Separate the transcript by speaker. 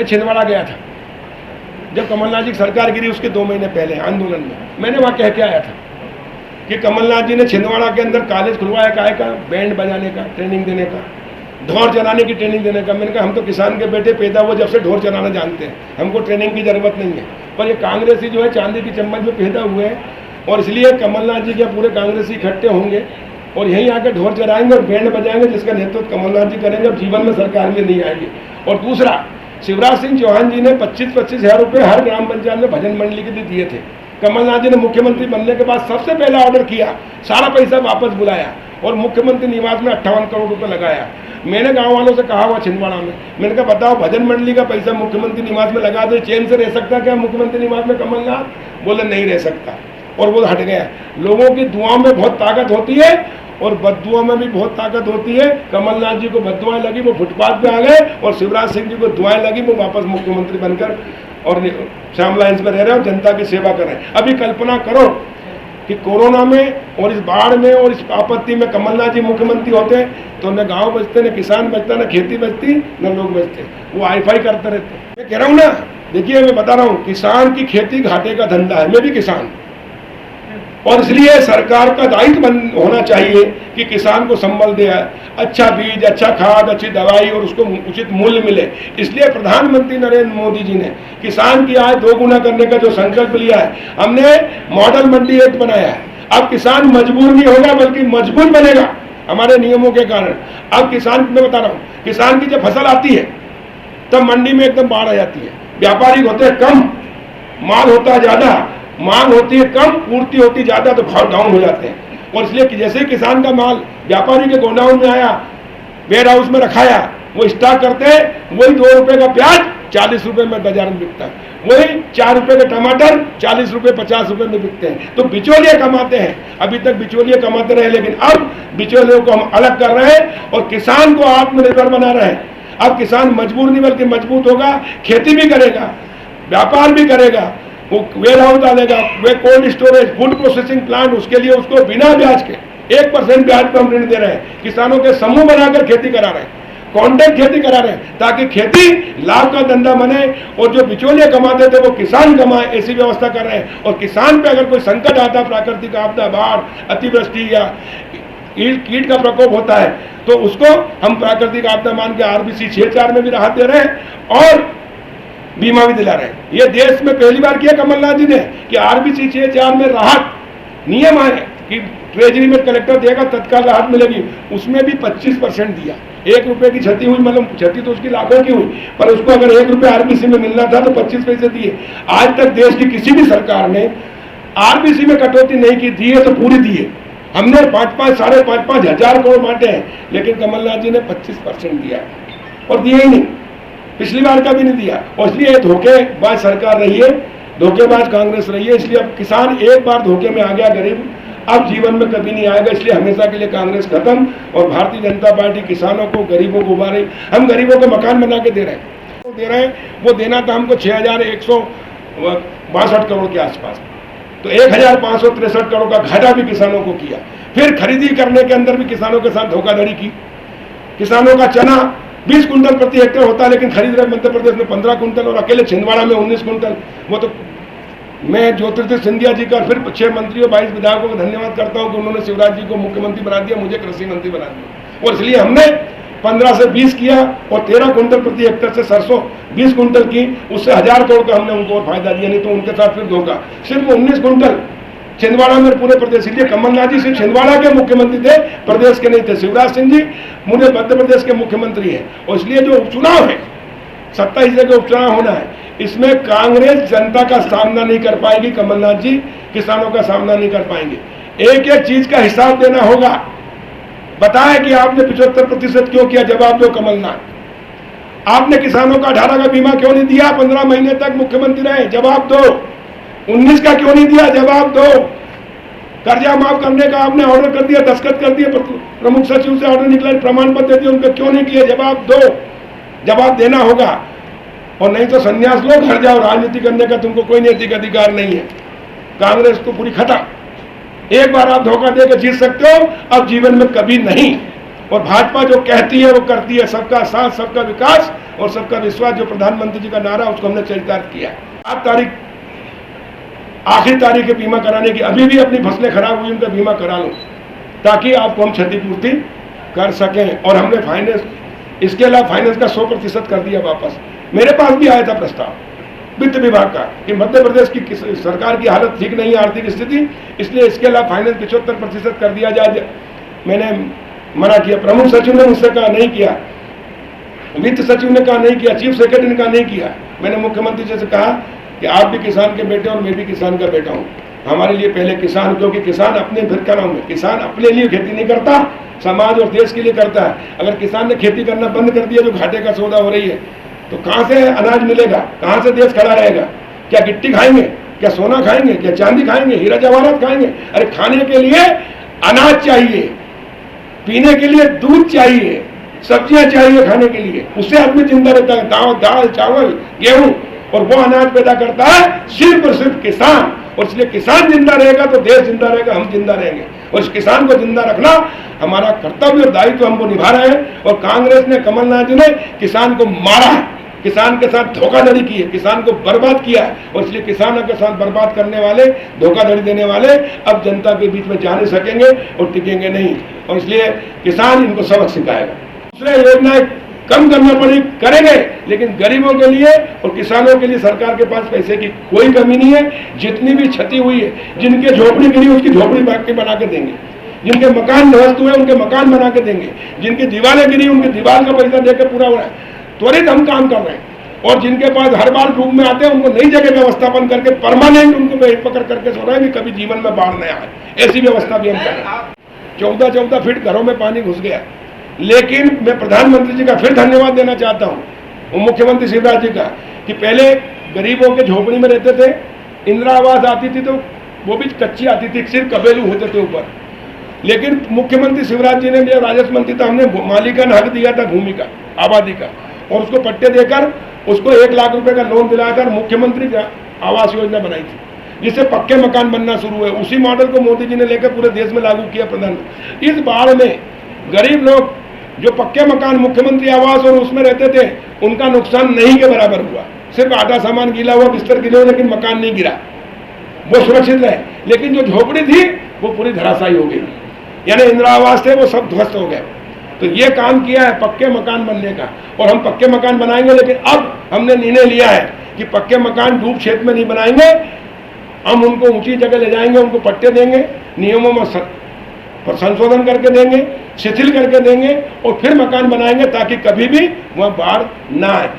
Speaker 1: छिंदवाड़ा गया था, जब कमलनाथ जी की सरकार गिरी उसके 2 महीने पहले आंदोलन में। मैंने वहाँ कह के आया था कि कमलनाथ जी ने छिंदवाड़ा के अंदर कॉलेज खुलवाया, काय का बैंड बजाने का, ट्रेनिंग देने का, ढोर चलाने की ट्रेनिंग देने का। मैंने कहा हम तो किसान के बेटे पैदा हुए जब से ढोर चलाना जानते हैं, हमको ट्रेनिंग की ज़रूरत नहीं है। पर ये कांग्रेसी जो है चांदी की चम्मच में पैदा हुए हैं, और इसलिए कमलनाथ जी के पूरे कांग्रेसी इकट्ठे होंगे और यहीं आकर ढोर चलाएंगे और बैंड बजाएंगे, जिसका नेतृत्व कमलनाथ जी करेंगे, अब जीवन में सरकार में नहीं आएंगे। और दूसरा, शिवराज सिंह चौहान जी ने 25-25 हज़ार रुपये हर ग्राम पंचायत में भजन मंडली के लिए दिए थे। कमलनाथ जी ने मुख्यमंत्री बनने के बाद सबसे पहला ऑर्डर किया, सारा पैसा वापस बुलाया और मुख्यमंत्री निवास में 58 करोड़ रुपए लगाया। मैंने गांव वालों से कहा हुआ छिंदवाड़ा में, मैंने कहा बताओ भजन मंडली का पैसा मुख्यमंत्री निवास में लगा दे, चैन से रह सकता क्या मुख्यमंत्री निवास में कमलनाथ? बोले नहीं रह सकता, और वो हट गया। लोगों की दुआओं में बहुत ताकत होती है और बद्दुआ में भी बहुत ताकत होती है। कमलनाथ जी को बद्दुआएं लगी, वो फुटपाथ पे आ गए, और शिवराज सिंह जी को दुआएं लगी, वो वापस मुख्यमंत्री बनकर और श्याम लाइन्स पर रह रहे हैं और जनता की सेवा कर रहे हैं। अभी कल्पना करो कि कोरोना में और इस बाढ़ में और इस आपत्ति में कमलनाथ जी मुख्यमंत्री होते तो न गांव बचते, न किसान बचता, न खेती बचती, न लोग बचते। वो हाईफाई करते रहते। मैं कह रहा हूँ ना, देखिए मैं बता रहा हूँ, किसान की खेती घाटे का धंधा है, मैं भी किसान, और इसलिए सरकार का दायित्व होना चाहिए कि किसान को संबल दे, अच्छा बीज, अच्छा खाद, अच्छी दवाई और उसको उचित मूल्य मिले। इसलिए प्रधानमंत्री नरेंद्र मोदी जी ने किसान की आय 2 गुना करने का जो संकल्प लिया है, हमने मॉडल मंडी एक्ट बनाया है। अब किसान मजबूर नहीं होगा बल्कि मजबूत बनेगा हमारे नियमों के कारण। अब किसान, मैं बता रहा हूँ, किसान की जब फसल आती है तब मंडी में एकदम बाढ़ आ जाती है। व्यापारी होते हैं कम, माल होता है ज्यादा, मांग होती है कम, पूर्ति होती ज्यादा, तो भाव डाउन हो जाते हैं। और इसलिए कि जैसे किसान का माल व्यापारी के गोडाउन में आया, वेयर हाउस में रखाया, वो स्टॉक करते हैं, वही 2 रुपए का प्याज 40 रुपए में बाजार में बिकता है, वही 4 रुपए का टमाटर 40 रुपए 50 रुपए में बिकते हैं। तो बिचौलिए कमाते हैं, अभी तक बिचौलिए कमाते रहे, लेकिन अब बिचौलियों को हम अलग कर रहे हैं और किसान को आत्मनिर्भर बना रहे हैं। अब किसान मजबूर नहीं बल्कि मजबूत होगा, खेती भी करेगा, व्यापार भी करेगा, वो वेयर हाउस डालेगा, वे cold storage, food processing plant, उसके लिए उसको बिना ब्याज के 1% ब्याज पर हम ऋण दे रहे हैं। किसानों के समूह बनाकर खेती करा रहे हैं, कॉन्ट्रैक्ट खेती करा रहे हैं, ताकि खेती लाभ का धंधा बने और जो बिचौलिए कमाते थे वो किसान कमाए, ऐसी व्यवस्था कर रहे हैं। और किसान पे अगर कोई संकट आता, प्राकृतिक आपदा, बाढ़, अतिवृष्टि या कीट का प्रकोप होता है, तो उसको हम प्राकृतिक आपदा मान के RBC 6.4 में भी राहत दे रहे हैं और बीमा भी दिला रहे हैं। ये देश में पहली बार किया कमलनाथ जी ने कि RBC 6.4 में राहत नियम है कि ट्रेजरी में कलेक्टर देगा, तत्काल राहत मिलेगी, उसमें भी 25% दिया। 1 रुपए की क्षति हुई, मतलब क्षति तो उसकी लाखों की हुई, पर उसको अगर 1 रुपये RBC में मिलना था तो 25 पैसे दिए। आज तक देश की किसी भी सरकार ने RBC में कटौती नहीं की, दिए तो पूरी दिए। हमने 5-5, 5.5 हज़ार करोड़ बांटे हैं, लेकिन कमलनाथ जी ने 25% दिया और दिए ही नहीं, पिछली बार का भी नहीं दिया। और इसलिए धोखेबाज सरकार रही है, धोखेबाज कांग्रेस रही है। इसलिए अब किसान एक बार धोखे में आ गया, गरीब अब जीवन में कभी नहीं आएगा। इसलिए हमेशा के लिए कांग्रेस खत्म और भारतीय जनता पार्टी किसानों को, गरीबों को उभारे। हम गरीबों को मकान बना के दे रहे हैं, वो देना था हमको 6162 करोड़ के आसपास, तो 1563 करोड़ का घाटा भी किसानों को किया। फिर खरीदी करने के अंदर भी किसानों के साथ धोखाधड़ी की। किसानों का चना 20 कुंटल प्रति हेक्टेयर होता है, लेकिन खरीद रहे मध्य प्रदेश में 15 कुंटल और अकेले छिंदवाड़ा में 19 कुंटल। वो तो मैं ज्योतिरादित्य सिंधिया जी का फिर 6 मंत्रियों 22 विधायकों का धन्यवाद करता हूँ कि उन्होंने शिवराज जी को मुख्यमंत्री बना दिया, मुझे कृषि मंत्री बना दिया। और इसलिए हमने 15 से 20 किया और 13 कुंटल प्रति हेक्टेयर से सरसों 20 कुंटल की, उससे 1000 करोड़ का हमने उनको फायदा दिया। नहीं तो उनके साथ फिर धोखा। सिर्फ 19 कुंटल छिंदवाड़ा में पूरे प्रदेश। इसलिए कमलनाथ जी सिर्फ छिंदवाड़ा के मुख्यमंत्री थे, प्रदेश के नहीं थे। शिवराज सिंह जी मुझे मध्य प्रदेश के मुख्यमंत्री हैं। और इसलिए जो उपचुनाव है, 27 जगह उपचुनाव होना है, इसमें कांग्रेस जनता का सामना नहीं कर पाएगी, कमलनाथ जी किसानों का सामना नहीं कर पाएंगे। एक एक चीज का हिसाब देना होगा। बताएं कि आपने 75% क्यों किया, जवाब दो कमलनाथ। आपने किसानों का 18 का बीमा क्यों नहीं दिया, 15 महीने तक मुख्यमंत्री रहे, जवाब दो। 19 का क्यों नहीं दिया, जवाब दो। कर्जा माफ करने का आपने ऑर्डर कर दिया, दस्तखत कर दिया, प्रमुख सचिव से ऑर्डर निकला, प्रमाण पत्र दिए, उन पर क्यों नहीं किए, जवाब दो। जवाब देना होगा, और नहीं तो संन्यास लो, घर जाओ। राजनीति करने का तुमको कोई नैतिक अधिकार नहीं है। कांग्रेस तो पूरी खत्म। एक बार आप धोखा देकर जीत सकते हो, अब जीवन में कभी नहीं। और भाजपा जो कहती है वो करती है, सबका साथ सबका विकास और सबका विश्वास जो प्रधानमंत्री जी का नारा उसको हमने चरितार्थ किया। 7 तारीख आखिरी तारीख है बीमा कराने की। अभी भी अपनी फसलें खराब हुई उनका बीमा करा लो ताकि आपको हम क्षतिपूर्ति कर सकें। और हमने फाइनेंस, इसके अलावा फाइनेंस का 100% कर दिया वापस। मेरे पास भी आया था प्रस्ताव वित्त विभाग का कि मध्य प्रदेश की सरकार की हालत ठीक नहीं है, आर्थिक स्थिति, इसलिए इसके अलावा फाइनेंस 75% कर दिया जाए। मैंने मना किया, प्रमुख सचिव ने मुझसे कहा नहीं किया, वित्त सचिव ने कहा नहीं किया, चीफ सेक्रेटरी ने कहा नहीं किया। मैंने मुख्यमंत्री जी से कहा कि आप भी किसान के बेटे और मैं भी किसान का बेटा हूँ, हमारे लिए पहले किसान, क्योंकि किसान अपने फिर क्या नाम है, किसान अपने लिए खेती नहीं करता, समाज और देश के लिए करता है। अगर किसान ने खेती करना बंद कर दिया, जो घाटे का सौदा हो रही है, तो कहाँ से अनाज मिलेगा, कहाँ से देश खड़ा रहेगा? क्या गिट्टी खाएंगे, क्या सोना खाएंगे, क्या चांदी खाएंगे, हीरा जवाहरात खाएंगे? अरे खाने के लिए अनाज चाहिए, पीने के लिए दूध चाहिए, सब्जियां चाहिए खाने के लिए, उससे आदमी जिंदा रहता है। दाल चावल गेहूं, और वो अनाज पैदा करता है सिर्फ और सिर्फ किसान। और इसलिए किसान जिंदा रहेगा तो देश जिंदा रहेगा, हम जिंदा रहेंगे। और इस किसान को जिंदा रखना हमारा कर्तव्य और दायित्व हमको निभा रहे हैं। और कांग्रेस ने, कमलनाथ जी ने किसान को मारा है, किसान के साथ धोखाधड़ी की है, किसान को बर्बाद किया है। और इसलिए किसानों के साथ बर्बाद करने वाले, धोखाधड़ी देने वाले अब जनता के बीच में जा नहीं सकेंगे और टिकेंगे नहीं। और इसलिए किसान इनको सबक सिखाएगा। दूसरे योजनाएं कम करना पड़ी करेंगे, लेकिन गरीबों के लिए और किसानों के लिए सरकार के पास पैसे की कोई कमी नहीं है। जितनी भी क्षति हुई है, जिनके झोपड़ी गिरी उसकी झोपड़ी बना के देंगे, जिनके मकान ध्वस्त हुए उनके मकान बना के देंगे, जिनकी दीवारें गिरी उनकी दीवार का पैसा देकर पूरा हो रहा है। त्वरित हम काम कर रहे हैं। और जिनके पास हर बार रूप में आते हैं उनको नई जगह व्यवस्थापन करके परमानेंट उनको पकड़ करके सो रहे हैं कि कभी जीवन में बाढ़ न आए, ऐसी व्यवस्था भी हम कर रहे हैं। 14-14 फीट घरों में पानी घुस गया, लेकिन मैं प्रधानमंत्री जी का फिर धन्यवाद देना चाहता हूँ, मुख्यमंत्री शिवराज जी का, कि पहले गरीबों के झोपड़ी में रहते थे, इंदिरा आवास आती थी तो वो भी कच्ची आती थी, सिर्फ कबेलू होते थे ऊपर। लेकिन मुख्यमंत्री शिवराज जी ने, जब राजस्व मंत्री था, हमने मालिकाना हक दिया था भूमि का, आबादी का, और उसको पट्टे देकर उसको 1 लाख रुपए का लोन दिलाकर मुख्यमंत्री आवास योजना बनाई थी, जिससे पक्के मकान बनना शुरू हुए। उसी मॉडल को मोदी जी ने लेकर पूरे देश में लागू किया प्रधानमंत्री। इस बाढ़ में गरीब लोग जो पक्के मकान मुख्यमंत्री आवास और उसमें रहते थे, उनका नुकसान नहीं के बराबर हुआ। सिर्फ आटा सामान गिला हुआ, बिस्तर गिले हुए, लेकिन मकान नहीं गिरा, वो सुरक्षित रहे। लेकिन जो झोपड़ी थी वो पूरी धराशायी हो गई, यानी इंदिरा आवास थे वो सब ध्वस्त हो गए। तो ये काम किया है पक्के मकान बनने का, और हम पक्के मकान बनाएंगे। लेकिन अब हमने निर्णय लिया है कि पक्के मकान डूब क्षेत्र में नहीं बनाएंगे, हम उनको ऊंची जगह ले जाएंगे, उनको पट्टे देंगे, नियमों में संशोधन करके देंगे, शिथिल करके देंगे, और फिर मकान बनाएंगे ताकि कभी भी वहाँ बाढ़ ना आए।